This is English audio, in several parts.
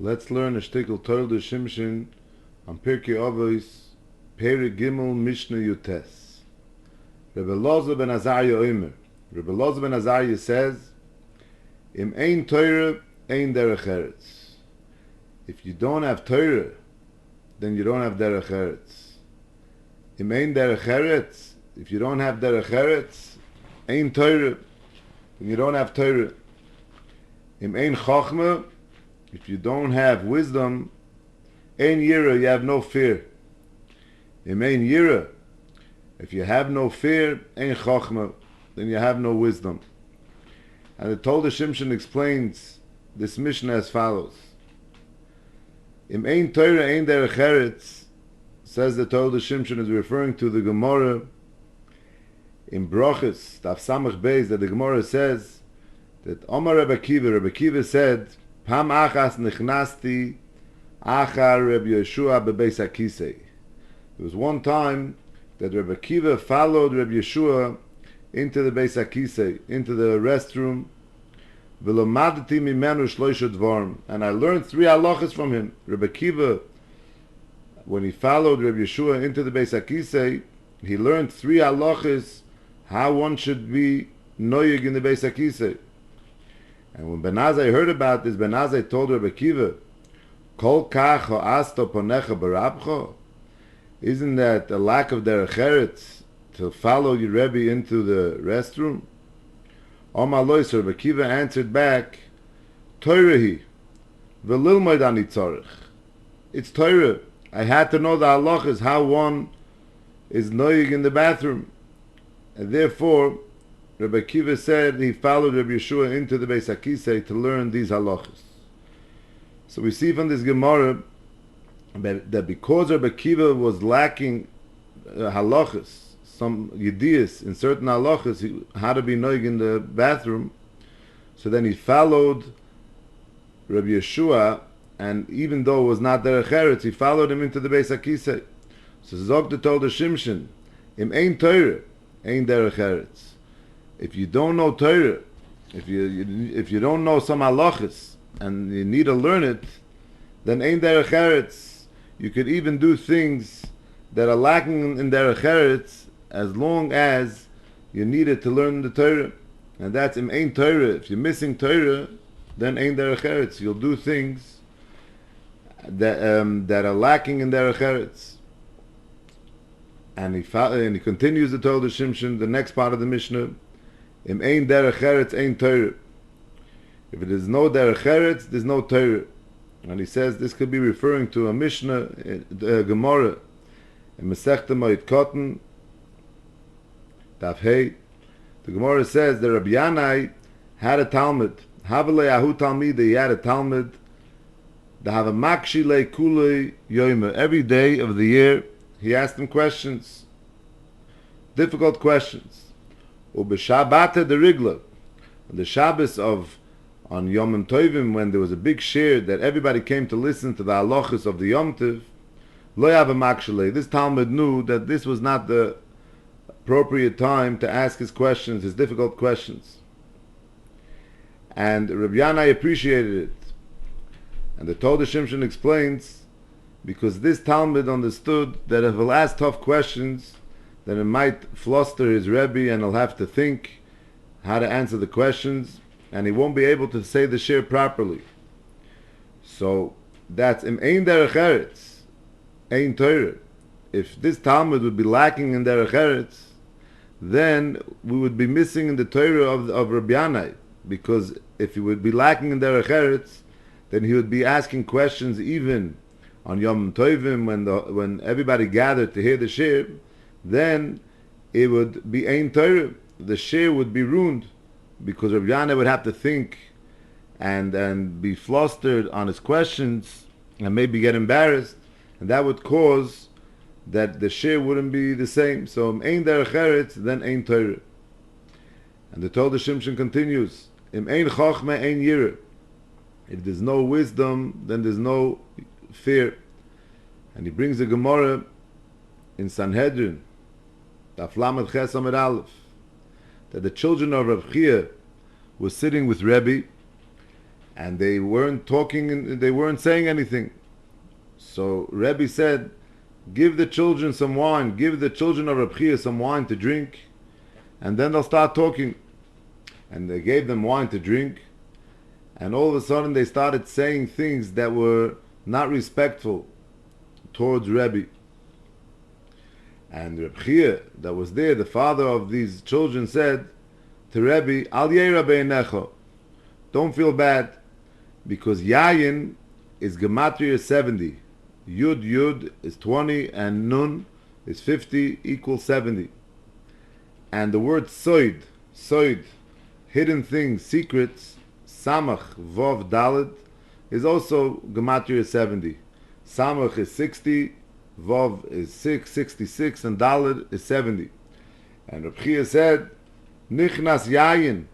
Let's learn a shtickle Toldos Shimshon on Perekei Avos, Perekei Mishnah Yutes. Rebbe Loza ben Azariah Omer. Rebbe Loza ben Azariah says, Im ein Torah, ein derech eretz. If you don't have Torah, then you don't have derech eretz. Im ein derech eretz. If you don't have derech eretz, ein Torah, then you don't have Torah. Im ein Chochmah. If you don't have wisdom, ein yira, you have no fear. Im ein yira, if you have no fear, ein chochmah, then you have no wisdom. And the Toldos Shimshon explains this Mishnah as follows. Im ein Torah, ein derech eretz, says the Toldos Shimshon is referring to the Gemara in Brochus, Daf Samach Beis, that the Gemara says that Omar Rebbe Kiva said, Pam achas nichnasti achar Rebbe Yeshua bebeis hakisei. There was one time that Rebbe Kiva followed Rebbe Yeshua into the beis hakisei, into the restroom. V'lomadati mimenu shloisha dvarim, and I learned 3 halachas from him. Rebbe Kiva, when he followed Rebbe Yeshua into the beis hakisei, he learned 3 halachas how one should be noyig in the beis hakisei. And when Ben Azai heard about this, Ben Azai told Rebbe Kiva, Kol kach ho'asto ponecha barabcho? Isn't that a lack of derech eretz to follow your Rebbe into the restroom? Omar lois, Rebbe Kiva answered back, Toirahi, v'lilmoid ani tzorich. It's Torah. I had to know the halachas, how one is noyig in the bathroom. And therefore, Rebbe Kiva said he followed Rebbe Yeshua into the Beis HaKisei to learn these halachas. So we see from this Gemara that because Rebbe Kiva was lacking halachas, some yediyas in certain halachas, how to be noig in the bathroom, so then he followed Rebbe Yeshua, and even though it was not derech eretz, he followed him into the Beis HaKisei. So Zog the Toldos Shimshon, Im ein Torah, ein derech eretz. If you don't know Torah, if you don't know some halachas and you need to learn it, then ein derech eretz. You could even do things that are lacking in derech eretz as long as you need it to learn the Torah, and that's im ein Torah. If you're missing Torah, then ein derech eretz. You'll do things that are lacking in derech eretz. And he continues the Toldos Shimshon, the next part of the Mishnah. Im ein derech eretz, ein Torah. If it is no derech eretz, there's no Torah. And he says this could be referring to a Mishnah, a Gemara, in Masechta Moed Katan, Daf Hey. The Gemara says that Rabbi Yanai had a Talmud. Havale Ahu Talmid, he had a Talmud. The have a Makshi Le Kulei Yoyme. Every day of the year, he asked him questions, difficult questions. Ubeshabate the Rigla, the Shabbos on Yom Tovim, when there was a big shir that everybody came to listen to the halachas of the Yom Tov, lo yava makshale. This Talmud knew that this was not the appropriate time to ask his questions, his difficult questions. And Rabbi Yanai appreciated it. And the Toldos Shimshon explains, because this Talmud understood that if he'll ask tough questions, then it might fluster his Rebbe and he'll have to think how to answer the questions, and he won't be able to say the shir properly. So that's im ein derech eretz, ein Torah. If this Talmud would be lacking in derech eretz, then we would be missing in the Torah of Rabbi Yanai, because if he would be lacking in derech eretz, then he would be asking questions even on Yom Tovim when everybody gathered to hear the shir. Then it would be ein Torah. The shir would be ruined, because Rabbi Yanai would have to think and be flustered on his questions and maybe get embarrassed, and that would cause that the shir wouldn't be the same. So ein derech eretz, then ein Torah. And the Toldos Shimshon continues, im ein chochmah, ein yira. If there's no wisdom, then there's no fear. And he brings a Gemara in Sanhedrin, Daf Lamed Ches Amud Aleph, that the children of Rav Chia were sitting with Rebbe, and they weren't talking, they weren't saying anything. So Rebbe said, give the children some wine, give the children of Reb Chia some wine to drink, and then they'll start talking. And they gave them wine to drink, and all of a sudden they started saying things that were not respectful towards Rebbe. And Reb Chia, that was there, the father of these children, said to Rebbe, Al Yeira Beinecho, don't feel bad, because Yayin is Gematria 70. Yud Yud is 20, and Nun is 50, equals 70. And the word Soid, hidden things, secrets, Samach, Vov, Dalet, is also Gematria 70. Samach is 60, Vov is 66, and Dalet is 70. And Reb Chia said, Nichnas Yayin,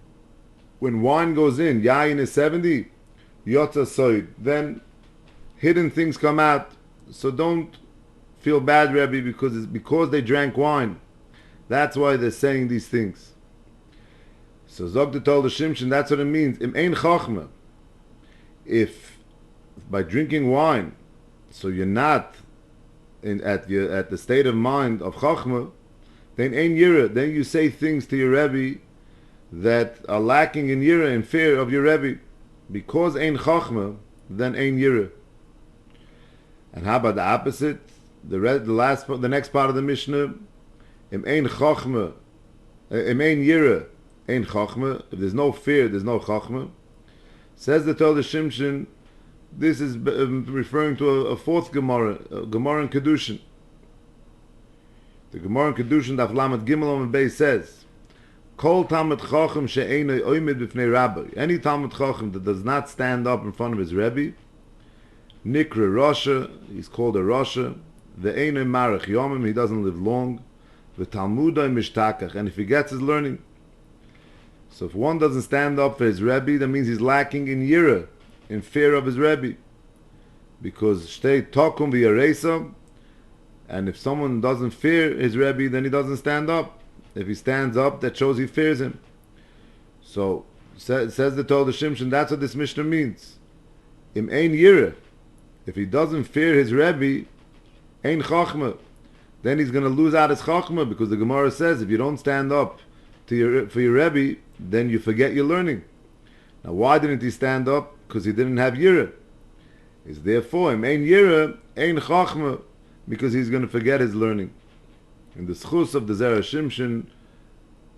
when wine goes in, Yayin is 70, Yotza Soid, then hidden things come out. So don't feel bad, Rebbe, because they drank wine. That's why they're saying these things. So Zogda told the Shimshon, that's what it means. Im ein chachma. If by drinking wine, so you're not at the state of mind of chachma, then ein yira. Then you say things to your Rebbe that are lacking in yira, in fear of your Rebbe. Because ein chachma, then ein yira. And how about the opposite? The next part of the Mishnah, im ein chachma, im ein yira, ein chachma. If there's no fear, there's no chachma. Says the Torah Shimshon, this is referring to a fourth Gemara, Gemara in Kedushin. The Gemara in Kedushin, Daf Lamed Gimel and Beis says, Kol Talmid Chacham she'eino oimid b'fnei Rabbi. Any Talmid Chacham that does not stand up in front of his Rebbe, Nikra Rosha, he's called a Rosha. Ve'eino marach yomim, he doesn't live long. V'talmudai mishtakach, and if he gets his learning. So if one doesn't stand up for his Rebbe, that means he's lacking in yira, in fear of his Rebbe. Because shtei tokum v'yareisam, and if someone doesn't fear his Rebbe, then he doesn't stand up. If he stands up, that shows he fears him. So, says the Torah Shimshon, that's what this Mishnah means. Im ein yira, if he doesn't fear his Rebbe, ein chachma, then he's going to lose out his chachma, because the Gemara says, if you don't stand up for your Rebbe, then you forget your learning. Now, why didn't he stand up? Because he didn't have yira. It's therefore, im ein yira, ein chachma, because he's going to forget his learning. In the schus of the Zera Shimshon,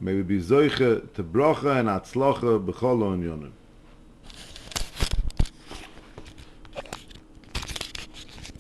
may we be zoiche to bracha and atzlacha b'chol onyonim.